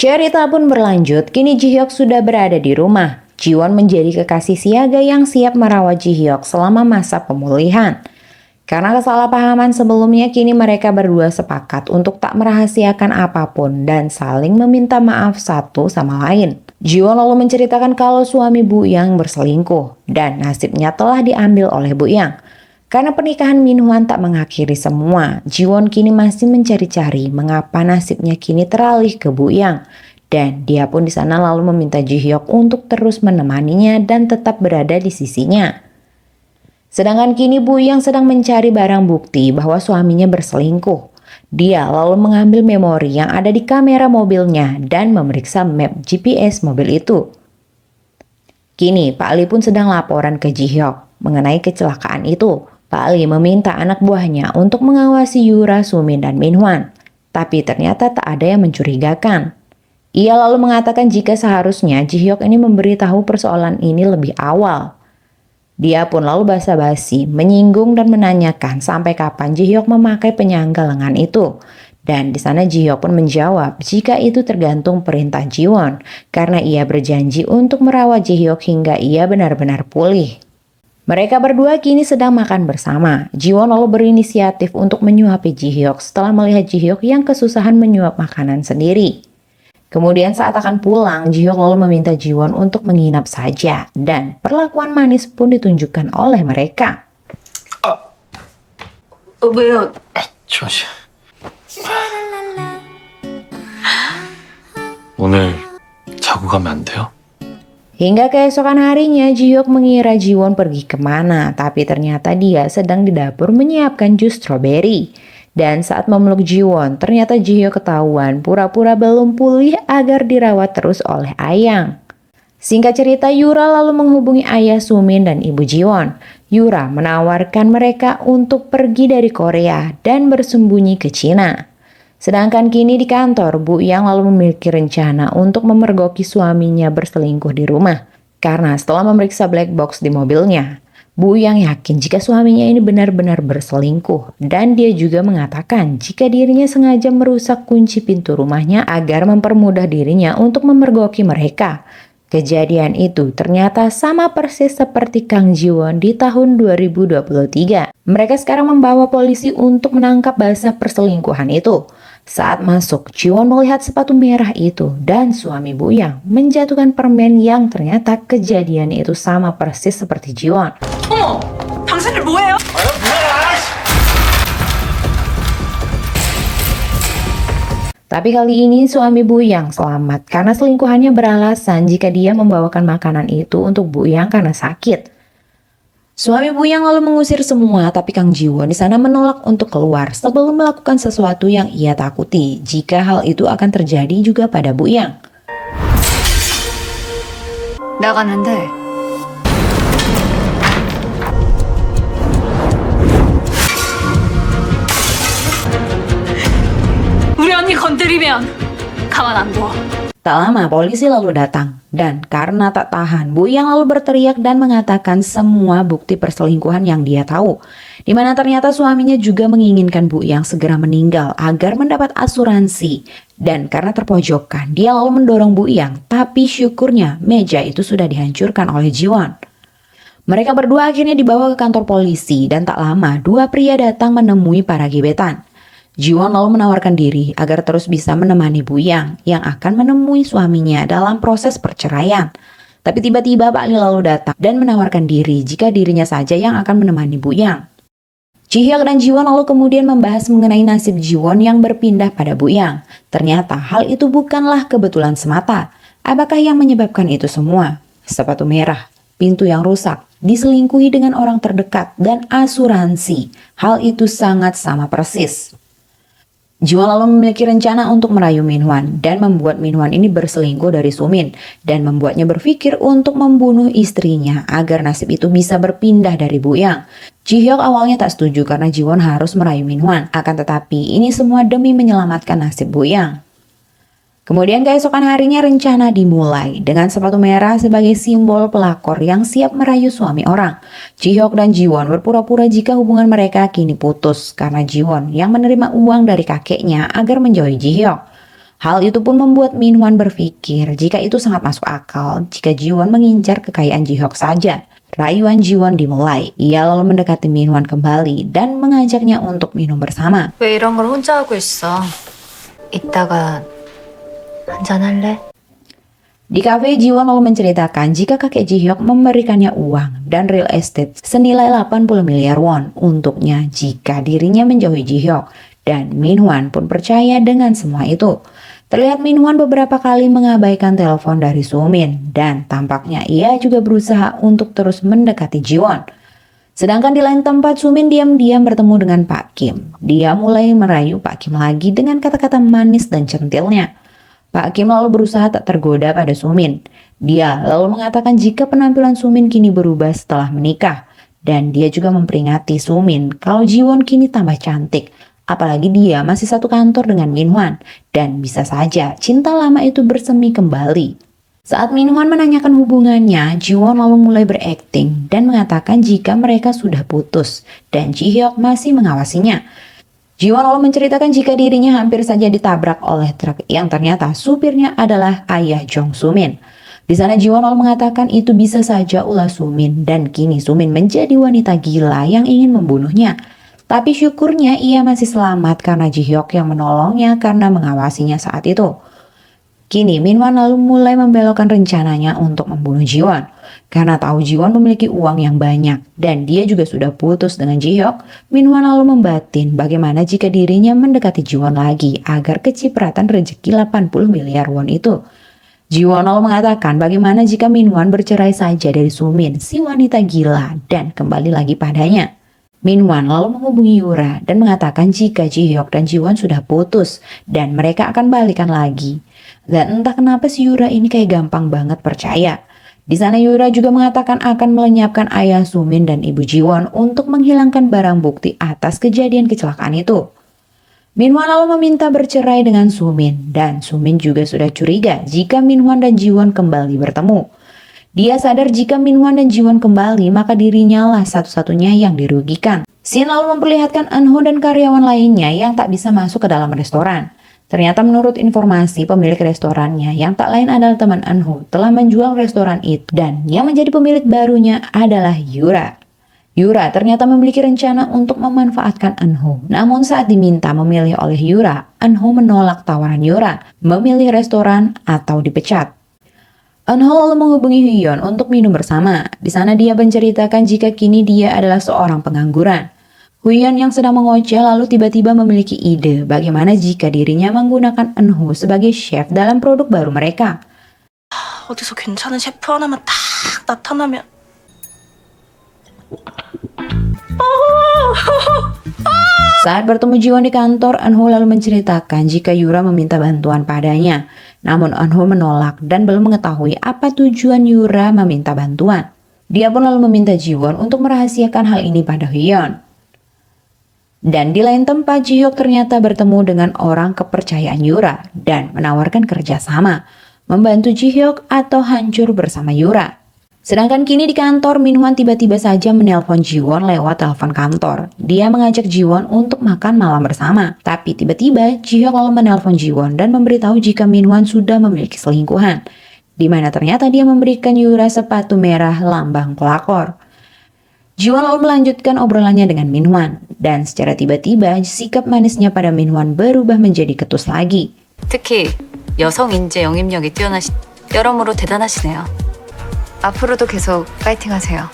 Cerita pun berlanjut, kini Ji-hyuk sudah berada di rumah. Ji-won menjadi kekasih siaga yang siap merawat Ji-hyuk selama masa pemulihan. Karena kesalahpahaman sebelumnya, kini mereka berdua sepakat untuk tak merahasiakan apapun dan saling meminta maaf satu sama lain. Ji-won lalu menceritakan kalau suami Bu Yang berselingkuh dan nasibnya telah diambil oleh Bu Yang. Karena pernikahan Min-hwan tak mengakhiri semua, Ji-won kini masih mencari-cari mengapa nasibnya kini teralih ke Bu Yang. Dan dia pun di sana lalu meminta Ji-hyuk untuk terus menemaninya dan tetap berada di sisinya. Sedangkan kini Bu Yang sedang mencari barang bukti bahwa suaminya berselingkuh. Dia lalu mengambil memori yang ada di kamera mobilnya dan memeriksa map GPS mobil itu. Kini Pak Ali pun sedang laporan ke Ji-hyuk mengenai kecelakaan itu. Pak Ali meminta anak buahnya untuk mengawasi Yura, Sumin, dan Min-hwan. Tapi ternyata tak ada yang mencurigakan. Ia lalu mengatakan jika seharusnya Ji-hyuk ini memberitahu persoalan ini lebih awal. Dia pun lalu basa-basi menyinggung dan menanyakan sampai kapan Ji-hyuk memakai penyangga lengan itu. Dan di sana Ji-hyuk pun menjawab jika itu tergantung perintah Ji-won karena ia berjanji untuk merawat Ji-hyuk hingga ia benar-benar pulih. Mereka berdua kini sedang makan bersama. Ji-won lalu berinisiatif untuk menyuapi Ji-hyuk setelah melihat Ji-hyuk yang kesusahan menyuap makanan sendiri. Kemudian saat akan pulang, Ji-hyuk lalu meminta Ji-won untuk menginap saja dan perlakuan manis pun ditunjukkan oleh mereka. 왜요? 지원 씨. 오늘 자고 가면 안 돼요? Hingga keesokan harinya, Ji-hyuk mengira Ji-won pergi kemana, tapi ternyata dia sedang di dapur menyiapkan jus stroberi. Dan saat memeluk Ji-won, ternyata Ji-hyuk ketahuan pura-pura belum pulih agar dirawat terus oleh Ayang. Singkat cerita, Yura lalu menghubungi ayah Sumin dan ibu Ji-won. Yura menawarkan mereka untuk pergi dari Korea dan bersembunyi ke Cina. Sedangkan kini di kantor, Bu Yang lalu memiliki rencana untuk memergoki suaminya berselingkuh di rumah. Karena setelah memeriksa black box di mobilnya, Bu Yang yakin jika suaminya ini benar-benar berselingkuh dan dia juga mengatakan jika dirinya sengaja merusak kunci pintu rumahnya agar mempermudah dirinya untuk memergoki mereka. Kejadian itu ternyata sama persis seperti Kang Ji-won di tahun 2023. Mereka sekarang membawa polisi untuk menangkap basah perselingkuhan itu. Saat masuk, Ji-won melihat sepatu merah itu dan suami Bu Yang menjatuhkan permen yang ternyata kejadian itu sama persis seperti Ji-won. 어머! 당신들 뭐예요? Tapi kali ini suami Bu Yang selamat karena selingkuhannya beralasan jika dia membawakan makanan itu untuk Bu Yang karena sakit. Suami Bu Yang lalu mengusir semua, tapi Kang Ji-won di sana menolak untuk keluar sebelum melakukan sesuatu yang ia takuti jika hal itu akan terjadi juga pada Bu Yang. 나가는데 우리 언니 건드리면 가만 안 둬. Tak lama polisi lalu datang dan karena tak tahan, Bu Yang lalu berteriak dan mengatakan semua bukti perselingkuhan yang dia tahu. Di mana ternyata suaminya juga menginginkan Bu Yang segera meninggal agar mendapat asuransi. Dan karena terpojokkan, dia lalu mendorong Bu Yang, tapi syukurnya meja itu sudah dihancurkan oleh Ji-won. Mereka berdua akhirnya dibawa ke kantor polisi dan tak lama dua pria datang menemui para gebetan. Ji-won lalu menawarkan diri agar terus bisa menemani Bu Yang yang akan menemui suaminya dalam proses perceraian. Tapi tiba-tiba Pak Lee lalu datang dan menawarkan diri jika dirinya saja yang akan menemani Bu Yang. Ji-hyuk dan Ji-won lalu kemudian membahas mengenai nasib Ji-won yang berpindah pada Bu Yang. Ternyata hal itu bukanlah kebetulan semata. Apakah yang menyebabkan itu semua? Sepatu merah, pintu yang rusak, diselingkuhi dengan orang terdekat, dan asuransi. Hal itu sangat sama persis. Ji-won lalu memiliki rencana untuk merayu Min-hwan dan membuat Min-hwan ini berselingkuh dari Sumin dan membuatnya berpikir untuk membunuh istrinya agar nasib itu bisa berpindah dari Bu Yang. Ji-hyuk awalnya tak setuju karena Ji-won harus merayu Min-hwan, akan tetapi ini semua demi menyelamatkan nasib Bu Yang. Kemudian keesokan harinya rencana dimulai dengan sepatu merah sebagai simbol pelakor yang siap merayu suami orang. Ji-hyuk dan Ji-won berpura-pura jika hubungan mereka kini putus karena Ji-won yang menerima uang dari kakeknya agar menjauhi Ji-hyuk. Hal itu pun membuat Minhwan berpikir jika itu sangat masuk akal jika Jiwon mengincar kekayaan Jihyuk saja. Rayuan Jiwon dimulai. Ia lalu mendekati Minhwan kembali dan mengajaknya untuk minum bersama. 왜 이런 걸 혼자 하고 있어? 이따가 한잔 할래? Di kafe, Jiwon lalu menceritakan jika kakek Jihyuk memberikannya uang dan real estate senilai 80 miliar won untuknya jika dirinya menjauhi Jihyuk. Dan Minhwan pun percaya dengan semua itu. Terlihat Minhwan beberapa kali mengabaikan telepon dari Sumin dan tampaknya ia juga berusaha untuk terus mendekati Jiwon. Sedangkan di lain tempat Sumin diam-diam bertemu dengan Pak Kim. Dia mulai merayu Pak Kim lagi dengan kata-kata manis dan centilnya. Pak Kim lalu berusaha tak tergoda pada Sumin. Dia lalu mengatakan jika penampilan Sumin kini berubah setelah menikah. Dan dia juga memperingati Sumin kalau Jiwon kini tambah cantik. Apalagi dia masih satu kantor dengan Minhwan. Dan bisa saja cinta lama itu bersemi kembali. Saat Minhwan menanyakan hubungannya, Jiwon lalu mulai berakting dan mengatakan jika mereka sudah putus. Dan Jihyuk masih mengawasinya. Jiwon lalu menceritakan jika dirinya hampir saja ditabrak oleh truk yang ternyata supirnya adalah ayah Jong Sumin. Di sana Jiwon lalu mengatakan itu bisa saja ulah Sumin dan kini Sumin menjadi wanita gila yang ingin membunuhnya. Tapi syukurnya ia masih selamat karena Jihyuk yang menolongnya karena mengawasinya saat itu. Kini Minhwan lalu mulai membelokkan rencananya untuk membunuh Jiwon. Karena tahu Jiwon memiliki uang yang banyak dan dia juga sudah putus dengan Jihyuk, Minhwan lalu membatin bagaimana jika dirinya mendekati Jiwon lagi agar kecipratan rezeki 80 miliar won itu. Jiwon lalu mengatakan bagaimana jika Minhwan bercerai saja dari Sumin, si wanita gila, dan kembali lagi padanya. Minhwan lalu menghubungi Yura dan mengatakan jika Jihyuk dan Jiwon sudah putus dan mereka akan balikan lagi. Dan entah kenapa si Yura ini kayak gampang banget percaya. Di sana Yura juga mengatakan akan melenyapkan ayah Sumin dan ibu Jiwon untuk menghilangkan barang bukti atas kejadian kecelakaan itu. Minhwan lalu meminta bercerai dengan Sumin dan Sumin juga sudah curiga jika Minhwan dan Jiwon kembali bertemu. Dia sadar jika Minhwan dan Jiwon kembali maka dirinya lah satu-satunya yang dirugikan. Shin lalu memperlihatkan Eunho dan karyawan lainnya yang tak bisa masuk ke dalam restoran. Ternyata menurut informasi pemilik restorannya yang tak lain adalah teman Eunho telah menjual restoran itu dan yang menjadi pemilik barunya adalah Yura. Yura ternyata memiliki rencana untuk memanfaatkan Eunho. Namun saat diminta memilih oleh Yura, Eunho menolak tawaran Yura memilih restoran atau dipecat. Eunho lalu menghubungi Huyeon untuk minum bersama. Di sana dia menceritakan jika kini dia adalah seorang pengangguran. Huyeon yang sedang mengoceh lalu tiba-tiba memiliki ide bagaimana jika dirinya menggunakan Eunho sebagai chef dalam produk baru mereka. 어디서 괜찮은 셰프 하나만 딱 나타나면 Saat bertemu Jiwon di kantor, Eunho lalu menceritakan jika Yura meminta bantuan padanya. Namun Eunho menolak dan belum mengetahui apa tujuan Yura meminta bantuan. Dia pun lalu meminta Jiwon untuk merahasiakan hal ini pada Huyeon. Dan di lain tempat, Jihyuk ternyata bertemu dengan orang kepercayaan Yura dan menawarkan kerjasama, membantu Jihyuk atau hancur bersama Yura. Sedangkan kini di kantor, Minhwan tiba-tiba saja menelpon Jiwon lewat telepon kantor. Dia mengajak Jiwon untuk makan malam bersama. Tapi tiba-tiba Jihyuk lalu menelpon Jiwon dan memberitahu jika Minhwan sudah memiliki selingkuhan. Di mana ternyata dia memberikan Yura sepatu merah lambang pelakor. Jiwon lalu melanjutkan obrolannya dengan Minhwan. Dan secara tiba-tiba sikap manisnya pada Minhwan berubah menjadi ketus lagi. 특히 여성 인재 영입력이 여러모로 대단하시네요. 앞으로도 계속 파이팅하세요.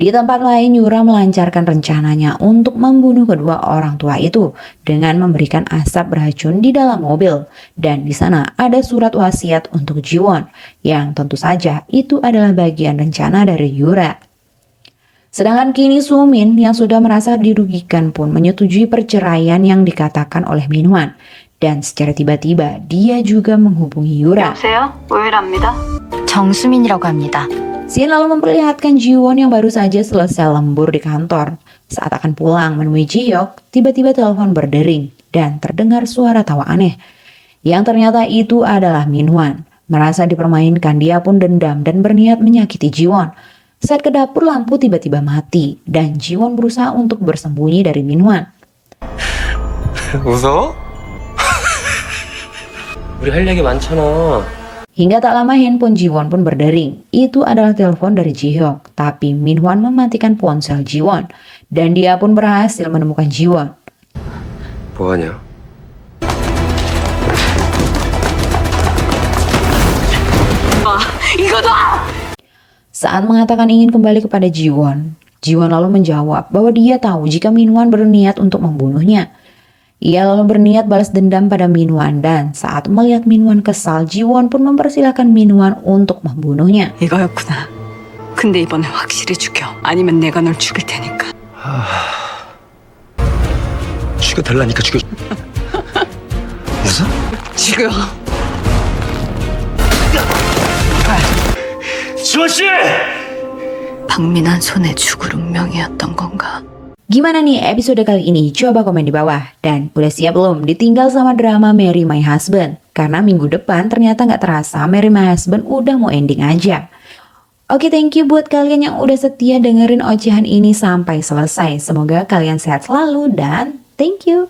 Di tempat lain, Yura melancarkan rencananya untuk membunuh kedua orang tua itu dengan memberikan asap beracun di dalam mobil. Dan di sana ada surat wasiat untuk Jiwon, yang tentu saja itu adalah bagian rencana dari Yura. Sedangkan kini Sumin yang sudah merasa dirugikan pun menyetujui perceraian yang dikatakan oleh Minhwan. Dan secara tiba-tiba dia juga menghubungi Yura. 여보세요? 오유라입니다. 정수민이라고 합니다. Shin lalu memperlihatkan Jiwon yang baru saja selesai lembur di kantor. Saat akan pulang menemui Jihyuk, tiba-tiba telepon berdering dan terdengar suara tawa aneh. Yang ternyata itu adalah Minhwan. Merasa dipermainkan, dia pun dendam dan berniat menyakiti Jiwon. Saat ke dapur, lampu tiba-tiba mati dan Jiwon berusaha untuk bersembunyi dari Minhwan. 웃어? 우리 할 얘기 많잖아. Hingga tak lama handphone Jiwon pun berdering. Itu adalah telepon dari Jihyuk. Tapi Minhwan mematikan ponsel Jiwon. Dan dia pun berhasil menemukan Jiwon. 뭐하냐? Saat mengatakan ingin kembali kepada Jiwon, Jiwon lalu menjawab bahwa dia tahu jika Minhwan berniat untuk membunuhnya. Ia lalu berniat balas dendam pada Minhwan dan saat melihat Minhwan kesal, Jiwon pun mempersilahkan Minhwan untuk membunuhnya. 이거였구나. 근데 이번엔 확실히 죽여. 아니면 내가 널 죽일 테니까. 죽여달라니까 죽여. 웃어? 죽여. 지원 씨! 박민환 손에 죽을 운명이었던 건가? Gimana nih episode kali ini? Coba komen di bawah. Dan udah siap belum ditinggal sama drama Marry My Husband? Karena minggu depan ternyata nggak terasa Marry My Husband udah mau ending aja. Oke, thank you buat kalian yang udah setia dengerin ocehan ini sampai selesai. Semoga kalian sehat selalu dan thank you.